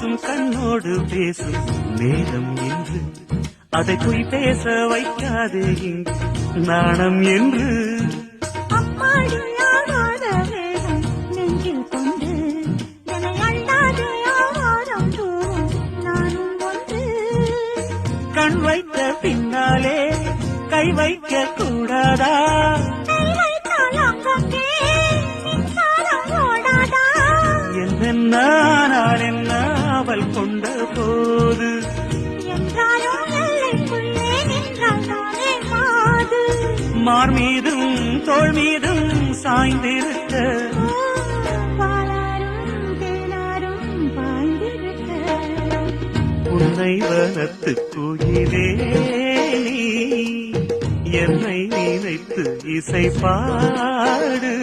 பேசும் கண்ணோடு பேசும் நேரம் என்று அதை போய் பேச வைக்காதே இங்கு நாணம் என்று கண் வைத்த பின்னாலே கை வைக்க கூடாதா நான் என்ன அவள் கொண்ட போது மார் மீதும் தோள் மீதும் சாய்ந்திருக்க உன்னை வளர்த்து குயிலே நீ என்னை நினைத்து இசை பாடு.